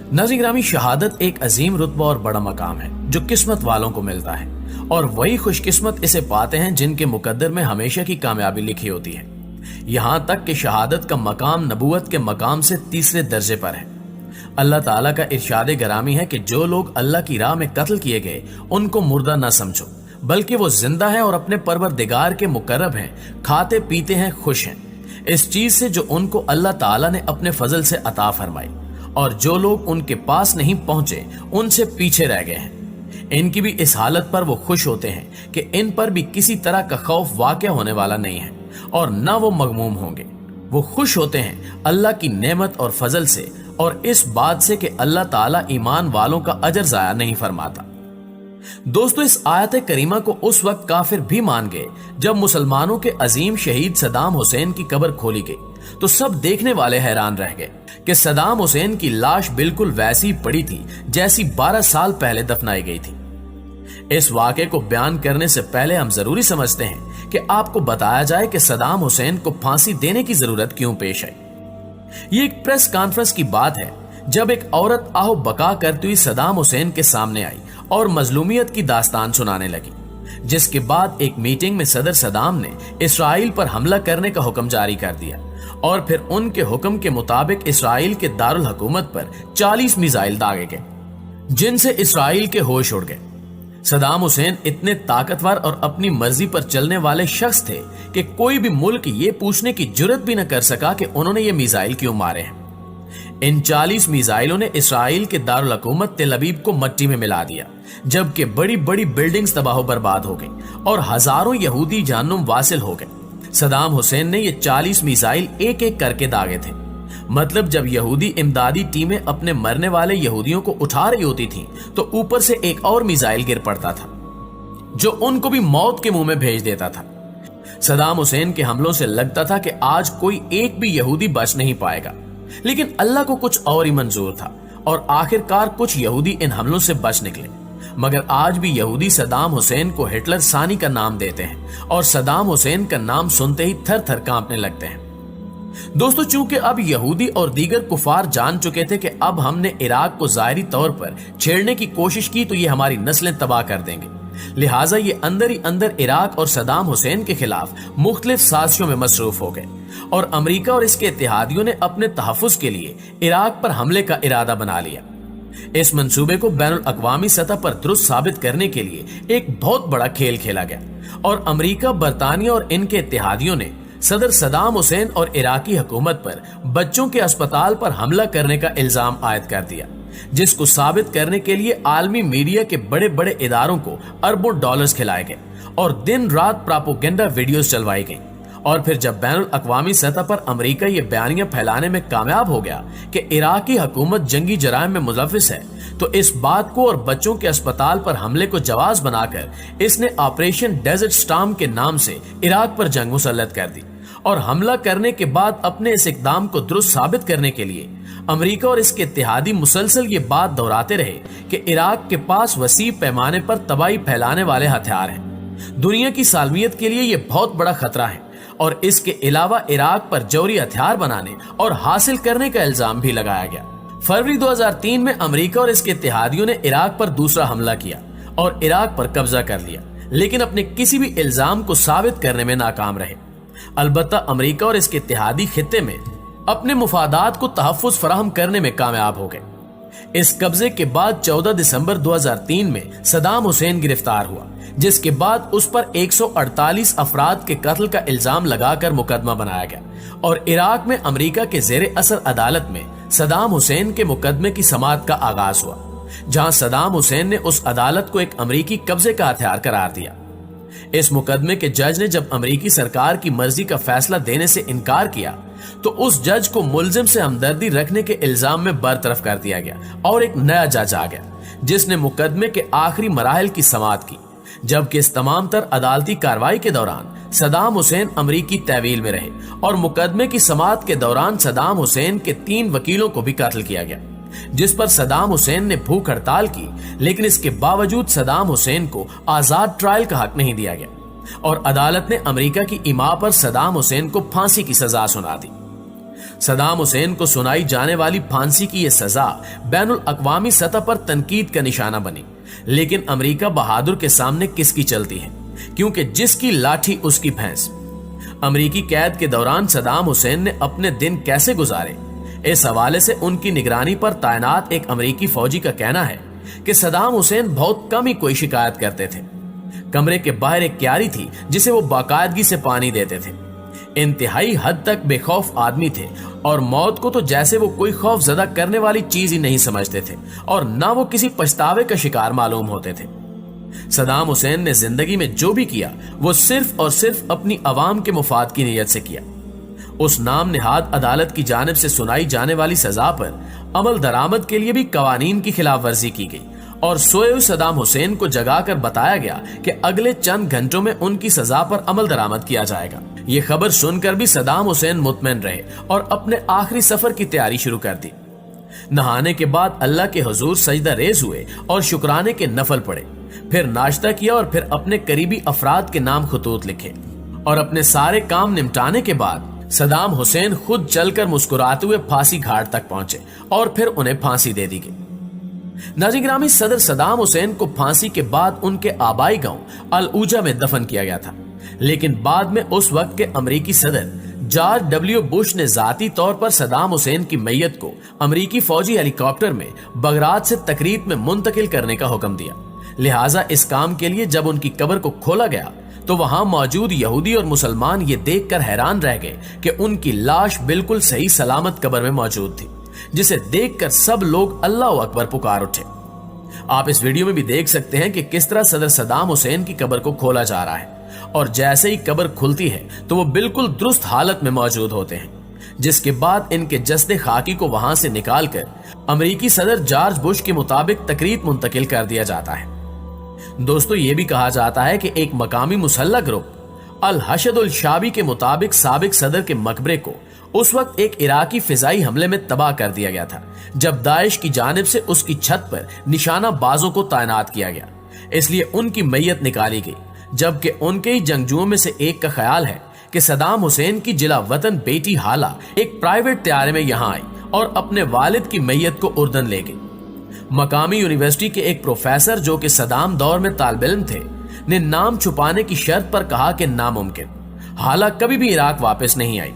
नाज़रीन ग्रामी, शहादत एक अजीम रुतबा और बड़ा मकाम है जो किस्मत वालों को मिलता है, और वही खुशकिस्मत इसे पाते हैं जिनके मुकद्दर में हमेशा की कामयाबी लिखी होती है। यहाँ तक कि शहादत का मकाम नबूवत के मकाम से तीसरे दर्जे पर है। अल्लाह ताला का इरशाद गरामी है कि जो लोग अल्लाह की राह में कत्ल किए गए उनको मुर्दा न समझो, बल्कि वो जिंदा है और अपने परवरदिगार के मुकर्रब हैं, खाते पीते हैं, खुश हैं इस चीज से जो उनको अल्लाह ताला ने अपने फजल से अता फरमाई, और जो लोग उनके पास नहीं पहुंचे उनसे पीछे रह गए हैं। इनकी भी इस हालत पर वो खुश होते हैं कि इन पर भी किसी तरह का खौफ वाक़या होने वाला नहीं है और न वो मगमूम होंगे। वो खुश होते हैं अल्लाह की नेमत और फजल से और इस बात से कि अल्लाह ताला ईमान वालों का अजर जाया नहीं फरमाता। दोस्तों, इस आयत करीमा को उस वक्त काफिर भी मान गए जब मुसलमानों के अजीम शहीद सदाम हुसैन की कब्र खोली गई, तो सब देखने वाले हैरान रह गए कि सदाम हुसैन की लाश बिल्कुल वैसी पड़ी थी जैसी 12 साल पहले दफनाई गई थी। इस वाक़े को बयान करने से पहले हम जरूरी समझते हैं कि आपको बताया जाए कि सदाम हुसैन को फांसी देने की जरूरत क्यों पेश आई। ये एक प्रेस कॉन्फ्रेंस की बात है जब एक औरत आहो बका करती हुई सदाम हुसैन के सामने आई और मजलूमियत की दास्तान सुनाने लगी, जिसके बाद एक मीटिंग में सदर सदाम ने इसराइल पर हमला करने का हुक्म जारी कर दिया और फिर उनके हुक्म के मुताबिक इसराइल के दारुल हुकूमत पर 40 मिसाइल दागे गए, जिनसे इसराइल के होश उड़ गए। सदाम हुसैन इतने ताकतवर और अपनी मर्जी पर चलने वाले शख्स थे कि कोई भी मुल्क ये पूछने की जुर्रत भी न कर सका कि उन्होंने ये मिसाइल क्यों मारे हैं। इन 40 मिसाइलों ने इसराइल के दारुल हुकूमत तेल अवीव को मट्टी में मिला दिया, जबकि बड़ी बड़ी बिल्डिंग्स तबाह बर्बाद हो गई और हजारों यहूदी जहन्नुम वासिल हो गए। सदाम हुसैन ने ये 40 मिसाइल एक एक करके दागे थे। मतलब जब यहूदी इमदादी टीमें अपने मरने वाले यहूदियों को उठा रही होती थीं, तो ऊपर से एक और मिसाइल गिर पड़ता था जो उनको भी मौत के मुंह में भेज देता था। सदाम हुसैन के हमलों से लगता था कि आज कोई एक भी यहूदी बच नहीं पाएगा, लेकिन अल्लाह को कुछ और ही मंजूर था और आखिरकार कुछ यहूदी इन हमलों से बच निकले। मगर आज भी यहूदी सदाम हुसैन को हिटलर सानी का नाम देते हैं और सदाम हुसैन का नाम सुनते ही थर थर कांपने लगते हैं। दोस्तों, चूंकि अब यहूदी और दीगर कुफार जान चुके थे कि अब हमने इराक को जाहिरी तौर पर छेड़ने की कोशिश की तो ये हमारी नस्लें तबाह कर देंगे, लिहाजा ये अंदर ही अंदर इराक और सदाम हुसैन के खिलाफ मुख्तलिफ साजिशों में मसरूफ हो गए और अमेरिका और इसके इत्तेहादियों ने अपने तहफ़्फ़ुज़ के लिए इराक पर हमले का इरादा बना लिया। इस मंसूबे को बैनुल अक़वामी सतह पर दुरुस्त साबित करने के लिए एक बहुत बड़ा खेल खेला गया और अमेरिका, बरतानिया और इनके इत्तेहादियों ने सदर सदाम हुसैन और इराकी हुकूमत पर बच्चों के अस्पताल पर हमला करने का इल्जाम आयद कर दिया, जिसको साबित करने के लिए आलमी मीडिया के बड़े बड़े इदारों को अरबों डॉलर्स खिलाए गए और दिन रात प्रोपेगेंडा वीडियोस चलवाई गई। और फिर जब बैनुल अक़वामी सतह पर अमेरिका ये बयानियां फैलाने में कामयाब हो गया कि इराकी हुकूमत जंगी जराइम में मुलव्विस है, तो इस बात को और बच्चों के अस्पताल पर हमले को जवाज बनाकर इसने ऑपरेशन डेजर्ट स्टॉर्म के नाम से इराक पर जंग मुसल्लत कर दी। और हमला करने के बाद अपने इस इक़दाम को दुरुस्त साबित करने के लिए अमेरिका और इसके इत्तेहादी मुसलसल ये बात दोहराते रहे कि इराक के पास वसी पैमाने पर तबाही फैलाने वाले हथियार हैं। दुनिया की सालमियत के लिए ये बहुत बड़ा खतरा है और इसके अलावा इराक पर जौहरी हथियार बनाने और हासिल करने का इल्जाम भी लगाया गया। फरवरी 2003 में अमेरिका और इसके इत्तेहादियों ने इराक पर दूसरा हमला किया और इराक पर कब्जा कर लिया, लेकिन अपने किसी भी इल्जाम को साबित करने में नाकाम रहे। अलबत्ता अमेरिका और इसके इत्तेहादी खित्ते में अपने मुफादात को तहफ़्फ़ुज़ फराहम करने में कामयाब हो गए। इस कब्जे के बाद 14 दिसंबर 2003 में सदाम हुसैन गिरफ्तार हुआ, जिसके बाद उस पर 148 अफराद के कत्ल का इल्जाम लगाकर मुकदमा बनाया गया और इराक में अमेरिका के ज़ेरे असर अदालत में सदाम हुसैन के मुकदमे की समाअत का आगाज हुआ, जहां सदाम हुसैन ने उस अदालत को एक अमेरिकी कब्जे का हथियार करार दिया। इस मुकदमे के जज ने जब अमेरिकी सरकार की मर्जी का फैसला देने से इनकार किया, तो उस जज को मुल्जिम से हमदर्दी रखने के इल्जाम में बरतरफ कर दिया गया और एक नया जज आ गया, जिसने मुकदमे के आखिरी मराहिल की समाअत की। जबकि इस तमाम तर अदालती कार्रवाई के दौरान सदाम हुसैन अमेरिकी तहवील में रहे और मुकदमे की समाअत के दौरान सदाम हुसैन के 3 वकीलों को भी कत्ल किया गया, जिस पर सदाम हुसैन ने भूख हड़ताल की, लेकिन इसके बावजूद सदाम हुसैन को आजाद ट्रायल का हक नहीं दिया गया और अदालत ने अमेरिका की इमा पर सदाम हुसैन को फांसी की सजा सुना दी। सदाम हुसैन को सुनाई जाने वाली फांसी की यह सजा बैनुल अक़वामी सतह पर तनकीद का निशाना बनी, लेकिन अमेरिका बहादुर के सामने किसकी चलती है, क्योंकि जिसकी लाठी उसकी भैंस। अमेरिकी कैद के दौरान सदाम हुसैन ने अपने दिन कैसे गुजारे, इस हवाले से उनकी निगरानी पर तैनात एक अमेरिकी फौजी का कहना है कि सदाम हुसैन बहुत कम ही कोई शिकायत करते थे। कमरे के बाहर एक क्यारी थी जिसे वो बाकायदगी से पानी देते थे। इंतहाई हद तक बेखौफ आदमी थे और मौत को तो जैसे वो कोई खौफ ज़दा करने वाली चीज ही नहीं समझते थे और ना वो किसी पछतावे का शिकार मालूम होते थे। सदाम हुसैन ने जिंदगी में जो भी किया वो सिर्फ और सिर्फ अपनी अवाम के मुफाद की नीयत से किया। उस नाम निहाद अदालत की जानिब से सुनाई जाने वाली सजा पर अमल दरामद के लिए भी कवानीन की खिलाफ वर्जी की गई और सोए हुए सदाम हुसैन को जगाकर बताया गया कि अगले चंद घंटों में उनकी सजा पर अमल दरामद किया जाएगा। ये खबर सुनकर भी सदाम हुसैन मुतमईन रहे और अपने आखिरी सफर की तैयारी शुरू कर दी। नहाने के बाद अल्लाह के हुजूर सजदा रेज हुए और शुक्राने के नफल पढ़े, फिर नाश्ता किया और फिर अपने करीबी अफराद के नाम खतूत लिखे और अपने सारे काम निपटाने के बाद सदाम हुसैन खुद चलकर मुस्कुराते हुए फांसी घाट तक पहुंचे और फिर उन्हें फांसी दे दी गई। नाज़रीन गिरामी, सदर सदाम हुसैन को फांसी के बाद उनके आबाई गांव अल ऊजा में दफन किया गया था, लेकिन बाद में उस वक्त के अमेरिकी सदर जॉर्ज डब्ल्यू बुश ने जाती तौर पर सदाम हुसैन की मैयत को अमेरिकी फौजी हेलीकॉप्टर में बगदाद से तकरीब में मुंतकिल करने का हुक्म दिया। लिहाजा इस काम के लिए जब उनकी कब्र को खोला गया तो वहां मौजूद यहूदी और मुसलमान ये देखकर हैरान रह गए कि उनकी लाश बिल्कुल सही सलामत कब्र में मौजूद थी, जिसे देखकर सब लोग अल्लाह अकबर पुकार उठे। आप इस वीडियो में भी देख सकते हैं कि किस तरह सदर सदाम हुसैन की कब्र को खोला जा रहा है और जैसे ही कब्र खुलती है तो वो बिल्कुल दुरुस्त हालत में मौजूद होते हैं, जिसके बाद इनके जस्दे खाकी को वहां से निकालकर अमेरिकी सदर जॉर्ज बुश के मुताबिक तकरीब मुंतकिल कर दिया जाता है। दोस्तों, ये भी कहा जाता है कि एक मकामी मुसल्लह ग्रुप अल हशद उल शाबी के मुताबिक साबिक सदर के मकबरे को उस वक्त एक इराकी फिजाई हमले में तबाह कर दिया गया था जब दाइश की जानिब से उसकी छत पर निशाना बाजों को तैनात किया गया, इसलिए उनकी मैयत निकाली गई, जबकि उनके ही जंगजुओं में से एक का ख्याल है कि सदाम हुसैन की जिला वतन बेटी हाला एक प्राइवेट तैयारे में यहाँ आई और अपने वालिद की मैयत को उर्दन ले गई। मकामी यूनिवर्सिटी के एक प्रोफेसर जो कि सदाम दौर में तालिब इल्म थे ने नाम छुपाने की शर्त पर कहा कि नामुमकिन, हाला कभी भी इराक वापस नहीं आई